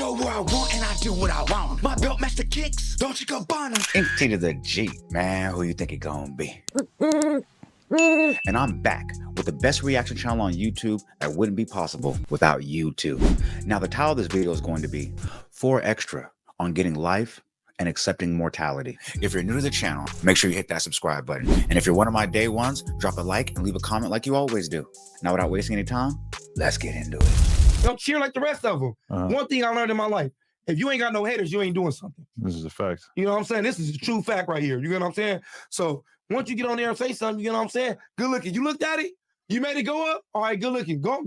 go where I want and I do what I want. My belt match the kicks, don't you go burn 'em. Empty to the G, man, who you think it gonna be? And I'm back with the best reaction channel on YouTube that wouldn't be possible without YouTube. Now, the title of this video is going to be 4 Extra on getting life and accepting mortality. If you're new to the channel, make sure you hit that subscribe button. And if you're one of my day ones, drop a like and leave a comment like you always do. Now, without wasting any time, let's get into it. Don't cheer like the rest of them. One thing I learned in my life, if you ain't got no haters, you ain't doing something. This is a fact. You know what I'm saying? This is a true fact right here. You know what I'm saying? So once you get on there and say something, you know what I'm saying? Good looking. You looked at it, you made it go up. All right, good looking. Go.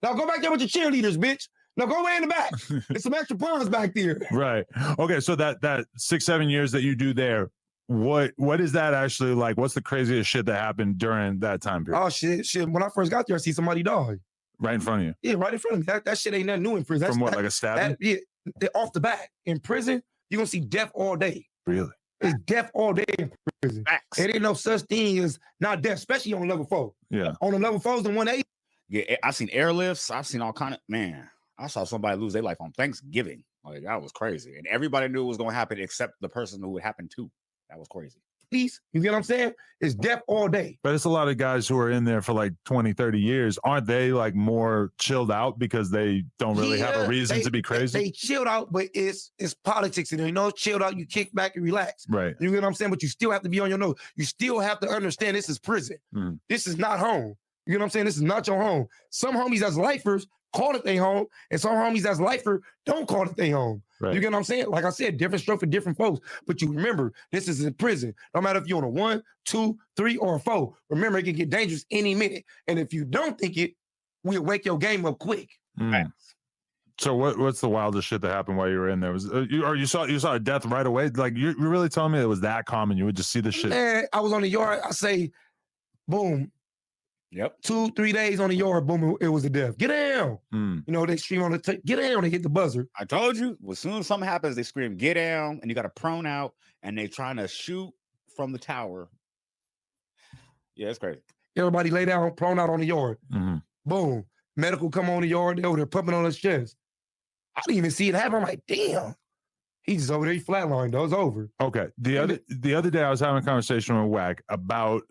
Now go back there with your cheerleaders, bitch. Now go way in the back. There's some extra ponds back there. Right. Okay, so that 6-7 years that you do there, what is that actually like? What's the craziest shit that happened during that time period? Oh, shit. When I first got there, I see somebody die. Right in front of you? Yeah, right in front of me. That shit ain't nothing new in prison. From what, like a stabbing? Yeah, off the back. In prison, you're going to see death all day. Really? It's death all day in prison. Facts. It ain't no such thing as not death, especially on level 4. Yeah. On the level 4s and 180. Yeah, I've seen airlifts. I've seen all kind of, man, I saw somebody lose their life on Thanksgiving. Like, that was crazy. And everybody knew it was going to happen except the person who it happened to. That was crazy. Peace. You get what I'm saying? It's death all day. But it's a lot of guys who are in there for like 20, 30 years. Aren't they like more chilled out because they don't really have a reason to be crazy? They chilled out, but it's politics in there. You know, chilled out, you kick back and relax. Right. You get what I'm saying? But you still have to be on your nose. You still have to understand this is prison. This is not home. You know what I'm saying? This is not your home. Some homies as lifers call it their home, and some homies as lifer don't call it their home. Right. You get what I'm saying? Like I said, different stroke for different folks. But you remember, this is in prison. No matter if you're on a 1, 2, 3, or a 4. Remember, it can get dangerous any minute. And if you don't think it, we'll wake your game up quick. So what's the wildest shit that happened while you were in there? Was you saw a death right away? Like you're really telling me it was that common? You would just see the shit? Man, I was on the yard. I say, boom. Yep. 2-3 days on the yard, boom, it was a death. Get down. You know, they scream on the get down, they hit the buzzer. I told you, as soon as something happens, they scream, get down, and you got to prone out, and they trying to shoot from the tower. Yeah, it's crazy. Everybody lay down, prone out on the yard. Boom. Medical come on the yard, they over there pumping on his chest. I didn't even see it happen. I'm like, damn. He's just over there, he flatlined, though. It's over. Okay. The other day I was having a conversation with Wack about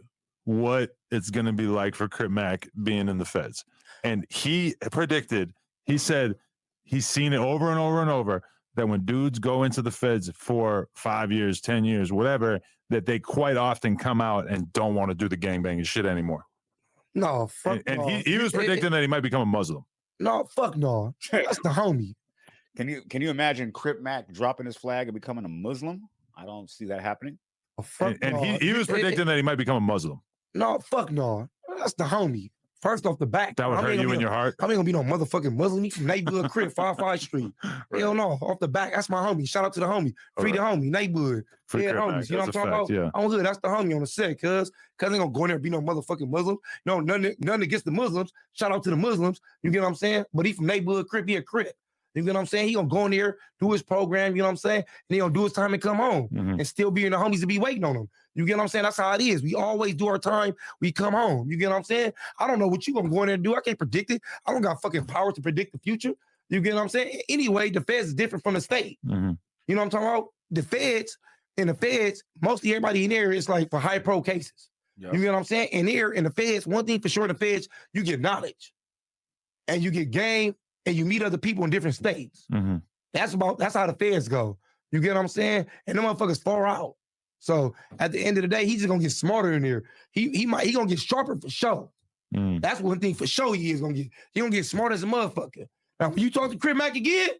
what it's going to be like for Crip Mac being in the feds. And he predicted, he said he's seen it over and over and over, that when dudes go into the feds for 5 years, 10 years, whatever, that they quite often come out and don't want to do the gangbanging shit anymore. No, fuck and no. he was predicting that he might become a Muslim. No, fuck no. That's the homie. Can you imagine Crip Mac dropping his flag and becoming a Muslim? I don't see that happening. Oh, fuck and no. he was predicting that he might become a Muslim. No, fuck no. That's the homie. First off the back. That would hurt you in your heart? I ain't gonna be no motherfucking Muslim. He from neighborhood Crip, 55 Street. Right. Hell no. Off the back. That's my homie. Shout out to the homie. Free the homie. Neighborhood. Free homies. You know what I'm talking about? Yeah. I'm good. That's the homie on the set, cuz ain't gonna go in there and be no motherfucking Muslim. No, nothing against the Muslims. Shout out to the Muslims. You get what I'm saying? But he from neighborhood Crip, he a Crip. You get what I'm saying? He gonna go in there, do his program, you know what I'm saying? And he gonna do his time and come home and still be in the homies to be waiting on him. You get what I'm saying? That's how it is. We always do our time, we come home. You get what I'm saying? I don't know what you gonna go in there and do. I can't predict it. I don't got fucking power to predict the future. You get what I'm saying? Anyway, the feds is different from the state. You know what I'm talking about? The feds, mostly everybody in there is like for high pro cases. Yep. You get what I'm saying? And here in the feds, one thing for sure in the feds, you get knowledge and you get game and you meet other people in different states. That's how the feds go. You get what I'm saying? And the motherfuckers far out. So at the end of the day, he's just gonna get smarter in there. He gonna get sharper for sure. That's one thing for sure he is gonna get. He gonna get smart as a motherfucker. Now, when you talk to Crip Mac again,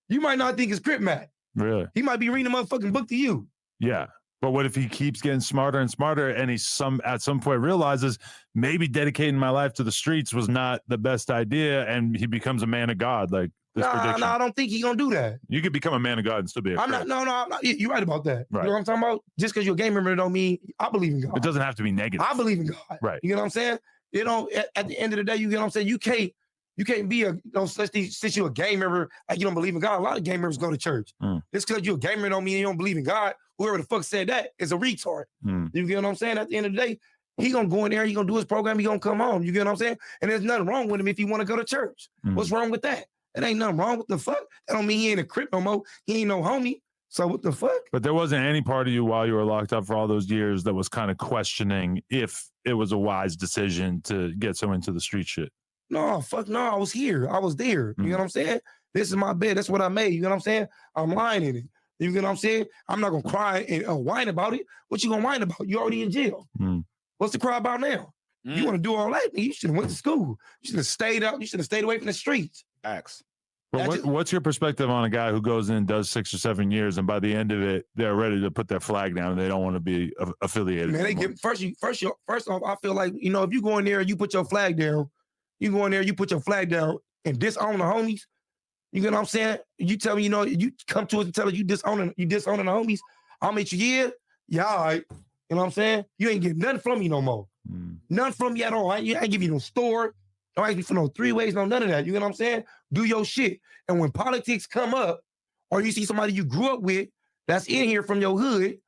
you might not think it's Crip Mac. Really? He might be reading a motherfucking book to you. Yeah. But what if he keeps getting smarter and smarter and he at some point realizes maybe dedicating my life to the streets was not the best idea and he becomes a man of God like this prediction? No, I don't think he's gonna do that. You could become a man of God and still be a I'm not. You're right about that. Right. You know what I'm talking about? Just because you're a gang member don't mean I believe in God. It doesn't have to be negative. I believe in God. Right. You know what I'm saying? You know, at the end of the day, you get what I'm saying? You can't be since you're a gang member, like you don't believe in God. A lot of gang members go to church. Just because you're a gang member don't mean you don't believe in God. Whoever the fuck said that is a retard. You get what I'm saying? At the end of the day, he gonna go in there, he gonna do his program, he gonna come home. You get what I'm saying? And there's nothing wrong with him if he want to go to church. What's wrong with that? It ain't nothing wrong with the fuck. That don't mean he ain't a Crip no more. He ain't no homie. So what the fuck? But there wasn't any part of you while you were locked up for all those years that was kind of questioning if it was a wise decision to get so into the street shit. No, fuck no. I was here. I was there. You know what I'm saying? This is my bed. That's what I made. You know what I'm saying? I'm lying in it. You know what I'm saying? I'm not gonna cry and whine about it. What you gonna whine about? You already in jail. What's the cry about now? You want to do all that? You should have went to school. You should have stayed out. You should have stayed away from the streets. Facts. But what's your perspective on a guy who goes in, does 6 or 7 years, and by the end of it, they're ready to put their flag down and they don't want to be affiliated? Man, they get first off, I feel like, you know, if you go in there and you put your flag down, you go in there, you put your flag down and disown the homies. You know what I'm saying? You tell me, you know, you come to us and tell us you disowning the homies. I'll meet you, yeah, all right. You know what I'm saying? You ain't getting nothing from me no more. None from me at all. I ain't give you no store. Don't ask me for no 3-ways, no none of that. You know what I'm saying? Do your shit. And when politics come up, or you see somebody you grew up with that's in here from your hood,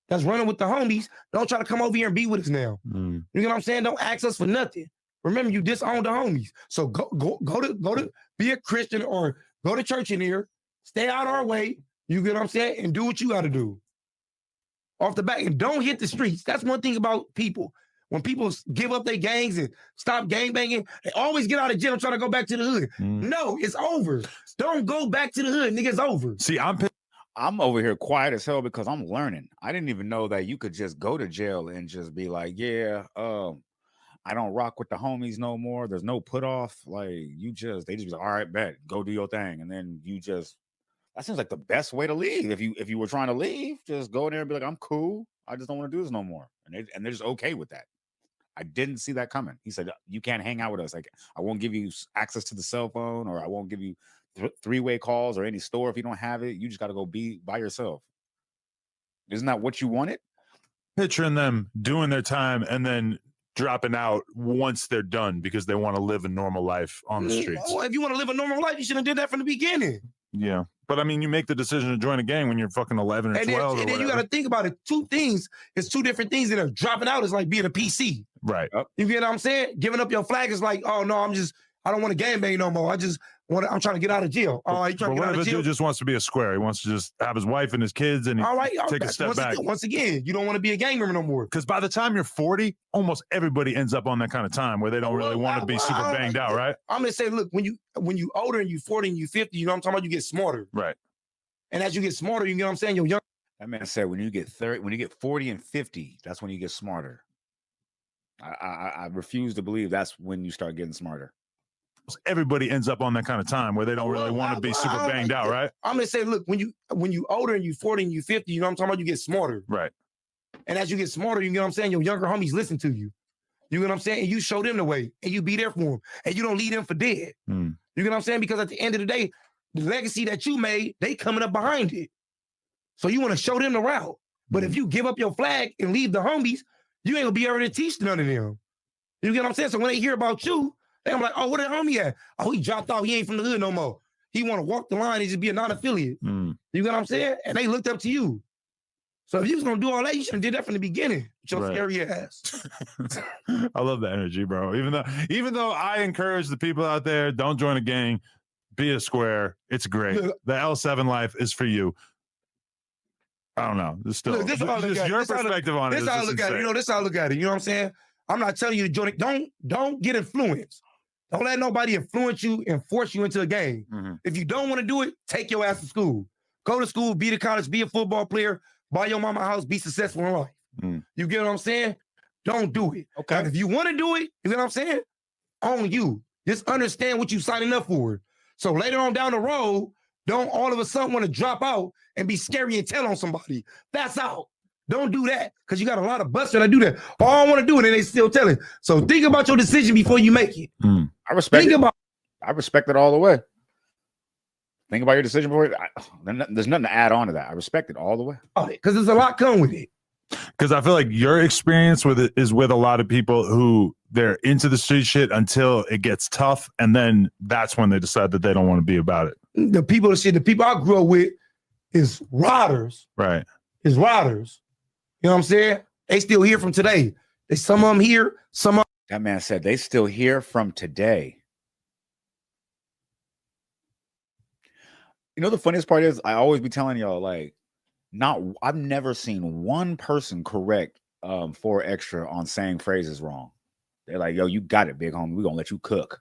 that's running with the homies, don't try to come over here and be with us now. You know what I'm saying? Don't ask us for nothing. Remember, you disown the homies. So go to be a Christian or go to church in here, stay out our way, you get what I'm saying, and do what you got to do. Off the back, and don't hit the streets. That's one thing about people. When people give up their gangs and stop gangbanging, they always get out of jail and try to go back to the hood. No, it's over. Don't go back to the hood, nigga. It's over. See, I'm over here quiet as hell because I'm learning. I didn't even know that you could just go to jail and just be like, yeah, I don't rock with the homies no more. There's no put off. Like they just be like, all right, bet, go do your thing. And then that seems like the best way to leave. If you were trying to leave, just go in there and be like, I'm cool. I just don't want to do this no more. And they're just okay with that. I didn't see that coming. He said, you can't hang out with us. Like, I won't give you access to the cell phone, or I won't give you 3-way calls or any store if you don't have it. You just got to go be by yourself. Isn't that what you wanted? Picturing them doing their time and then dropping out once they're done because they want to live a normal life on the streets. Oh, if you want to live a normal life, you should have did that from the beginning. Yeah. But I mean, you make the decision to join a gang when you're fucking 11 or 12. And then you got to think about it. Two things. It's two different things that are dropping out. Is like being a PC. Right. You get what I'm saying? Giving up your flag is like, oh no, I don't want to gangbang no more. I'm trying to get out of jail. All right, you trying to get out of jail? Dude just wants to be a square. He wants to just have his wife and his kids and take a step back. Once again, you don't want to be a gang member no more. Because by the time you're 40, almost everybody ends up on that kind of time where they don't really want to be super banged out, right? I'm gonna say, look, when you older and you 40 and you 50, you know what I'm talking about? You get smarter. Right. And as you get smarter, you know what I'm saying? You're young. That man said when you get 40 and 50, that's when you get smarter. I refuse to believe that's when you start getting smarter. Everybody ends up on that kind of time where they don't really want to be super banged out, right? I'm gonna say, look, when you older and you 40 and you 50, you know what I'm talking about? You get smarter. Right. And as you get smarter, you know what I'm saying? Your younger homies listen to you. You know what I'm saying? And you show them the way and you be there for them. And you don't leave them for dead. You know what I'm saying? Because at the end of the day, the legacy that you made, they coming up behind it. So you want to show them the route. But if you give up your flag and leave the homies, you ain't gonna be able to teach none of them. You get what I'm saying? So when they hear about you, they're like, oh, where that homie at? Oh, he dropped off. He ain't from the hood no more. He want to walk the line and just be a non-affiliate. You get what I'm saying? And they looked up to you. So if you was gonna do all that, you should have did that from the beginning. With your scary ass. I love that energy, bro. Even though I encourage the people out there, don't join a gang, be a square. It's great. The L7 life is for you. I don't know. This still just your perspective on it. This how I look at it. You know, this how I look at it. You know what I'm saying? I'm not telling you to join it. Don't get influenced. Don't let nobody influence you and force you into a game. If you don't want to do it, take your ass to school. Go to school, be to college, be a football player, buy your mama a house, be successful in life. You get what I'm saying? Don't do it. Okay. And if you want to do it, you get what I'm saying? On you. Just understand what you're signing up for. So later on down the road, don't all of a sudden want to drop out and be scary and tell on somebody. That's out. Don't do that, because you got a lot of busters that do that. All I want to do it, and they still telling. So think about your decision before you make it. I respect it. I respect it all the way. Think about your decision before. There's nothing to add on to that. I respect it all the way. Because there's a lot come with it. Because I feel like your experience with it is with a lot of people who they're into the street shit until it gets tough, and then that's when they decide that they don't want to be about it. The people I grew up with is riders. Right. Is riders. You know what I'm saying? They still here from today. Some of them here, some of them. That man said they still here from today. You know, the funniest part is I always be telling y'all, like, I've never seen one person correct 4 extra on saying phrases wrong. They're like, yo, you got it, big homie. We're gonna let you cook.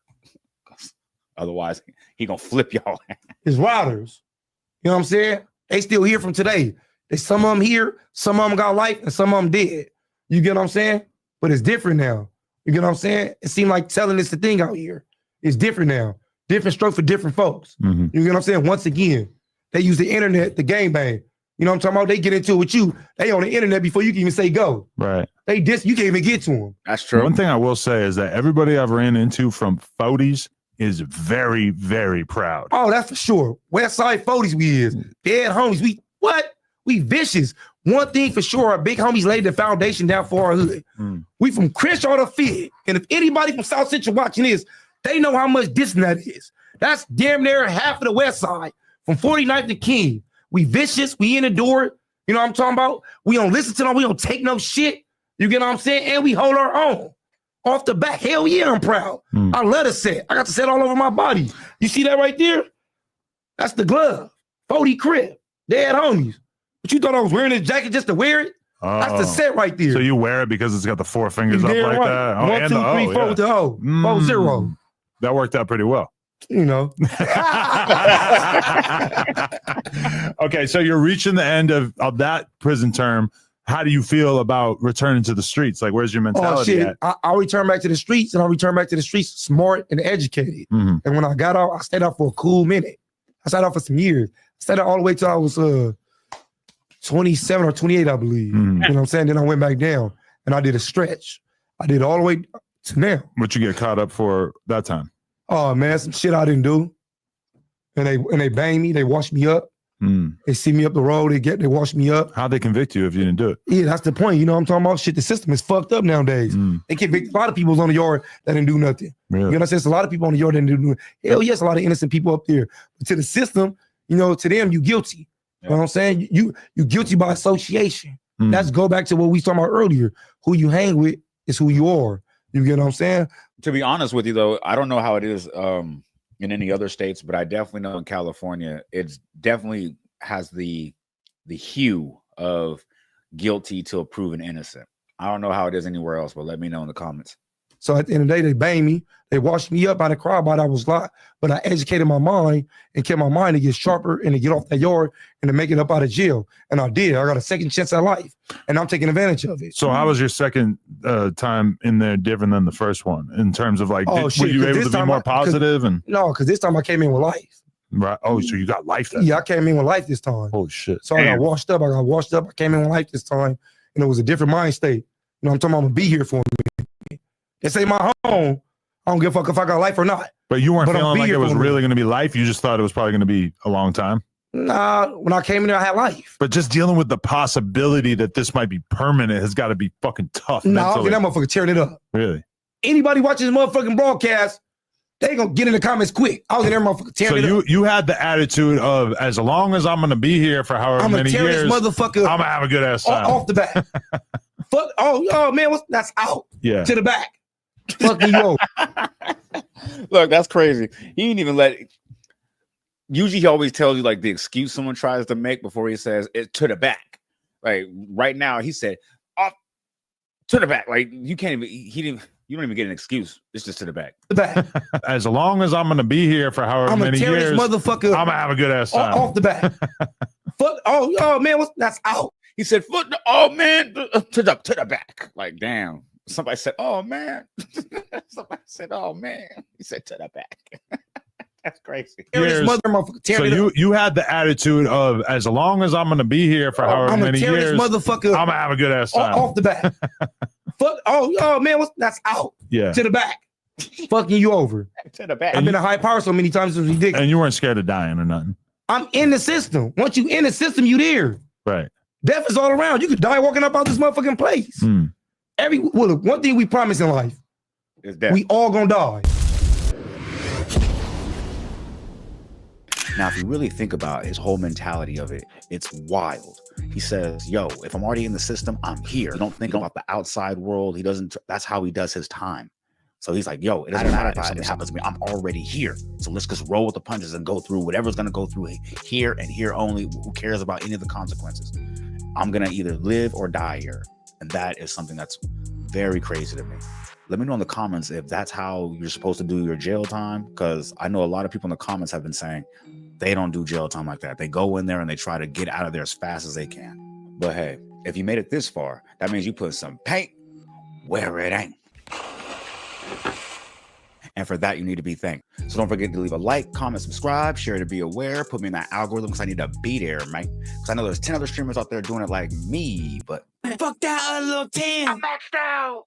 Otherwise, he gonna flip y'all. His riders. You know what I'm saying? They still here from today. Some of them here, some of them got life, and some of them dead. You get what I'm saying? But it's different now. You get what I'm saying? It seemed like telling is the thing out here. It's different now. Different stroke for different folks. Mm-hmm. You get what I'm saying? Once again, they use the internet, the game bang. You know what I'm talking about? They get into it with you. They on the internet before you can even say go. Right. You can't even get to them. That's true. One thing I will say is that everybody I've ran into from 40s is very, very proud. Oh, that's for sure. West Side 40s we is. Dead homies. We vicious. One thing for sure, our big homies laid the foundation down for our hood. We from Crenshaw to Fed. And if anybody from South Central watching this, they know how much distance that is. That's damn near half of the West Side. From 49th to King. We vicious. We in the door. You know what I'm talking about? We don't listen to them. We don't take no shit. You get what I'm saying? And we hold our own. Off the back. Hell yeah, I'm proud. I love the set. I got the set all over my body. You see that right there? That's the glove. 40 crib. Dead homies. But you thought I was wearing this jacket just to wear it? That's the set right there. So you wear it because it's got the 4 fingers up like that? Oh, 1, 2, 3, 4 with the O. 4, 0. That worked out pretty well. You know. Okay, so you're reaching the end of that prison term. How do you feel about returning to the streets? Like, where's your mentality at? I'll return back to the streets, and I'll return back to the streets smart and educated. And when I got out, I stayed out for a cool minute. I stayed out for some years. I stayed out all the way till I was 27 or 28, I believe. You know what I'm saying? Then I went back down, and I did a stretch. I did all the way to now. What you get caught up for that time? Oh, man, some shit I didn't do. And they bang me. They wash me up. They see me up the road. They wash me up. How'd they convict you if you didn't do it? Yeah, that's the point. You know what I'm talking about? Shit, the system is fucked up nowadays. They convict a lot of people on the yard that didn't do nothing. Really? You know what I'm saying? It's a lot of people on the yard that didn't do nothing. Hell yes, a lot of innocent people up there. But to the system, you know, to them, you guilty. You know what I'm saying? You guilty by association. That's go back to what we talking about earlier. Who you hang with is who you are. You get what I'm saying? To be honest with you, though, I don't know how it is in any other states, but I definitely know in California, it's definitely has the hue of guilty till proven innocent. I don't know how it is anywhere else, but let me know in the comments. So at the end of the day, they bang me. They washed me up. I didn't cry about it. I was locked, but I educated my mind and kept my mind to get sharper and to get off that yard and to make it up out of jail. And I did. I got a second chance at life, and I'm taking advantage of it. So how was your second time in there different than the first one in terms of like, were you able to be more positive? No, because this time I came in with life. Right. Oh, so you got life then? Yeah, I came in with life this time. Holy shit. So I got washed up. I came in with life this time, and it was a different mind state. You know, I'm talking about I'm going to be here for me. This ain't my home. I don't give a fuck if I got life or not. But you weren't feeling like it was really going to be life? You just thought it was probably going to be a long time? Nah, when I came in there, I had life. But just dealing with the possibility that this might be permanent has got to be fucking tough. Nah, I'll get that motherfucker tearing it up. Really? Anybody watching this motherfucking broadcast, they gonna get in the comments quick. I was in there motherfucker tearing it up. So you had the attitude of, as long as I'm going to be here for however many years, this motherfucker I'm going to have a good ass time. Off the back. Fuck, oh man, that's out. Yeah. To the back. Fuck you over. Look, that's crazy. He didn't even let it. Usually he always tells you like the excuse someone tries to make before he says it to the back. Like right now, he said off to the back. Like you can't even you don't even get an excuse. It's just to the back. The back. As long as I'm gonna be here for however many years, this motherfucker I'm gonna have a good ass time. Off the back. Fuck, oh man, that's out. He said, oh man, to the back. Like, damn. Somebody said, oh man. Somebody said, oh man. He said to the back. That's crazy. So you had the attitude of, as long as I'm going to be here for however many years, motherfucker I'm going to have a good ass time. Off the back. Fuck, oh man, that's out. Yeah. To the back. Fucking you over. To the back. I've been a high power so many times, it's ridiculous. And you weren't scared of dying or nothing. I'm in the system. Once you in the system, you there. Right. Death is all around. You could die walking up out this motherfucking place. One thing we promise in life is death. We all gonna die. Now, if you really think about his whole mentality of it, it's wild. He says, yo, if I'm already in the system, I'm here. Don't think about the outside world. He doesn't. That's how he does his time. So he's like, yo, it doesn't matter if something happens to me. I'm already here. So let's just roll with the punches and go through whatever's going to go through here and here only. Who cares about any of the consequences? I'm going to either live or die here. And that is something that's very crazy to me. Let me know in the comments if that's how you're supposed to do your jail time, because I know a lot of people in the comments have been saying they don't do jail time like that. They go in there and they try to get out of there as fast as they can. But hey, if you made it this far, that means you put some paint where it ain't. And for that, you need to be thanked. So don't forget to leave a like, comment, subscribe, share to be aware, put me in that algorithm because I need to be there, man. Because I know there's 10 other streamers out there doing it like me, but fuck that little 10. I'm maxed out.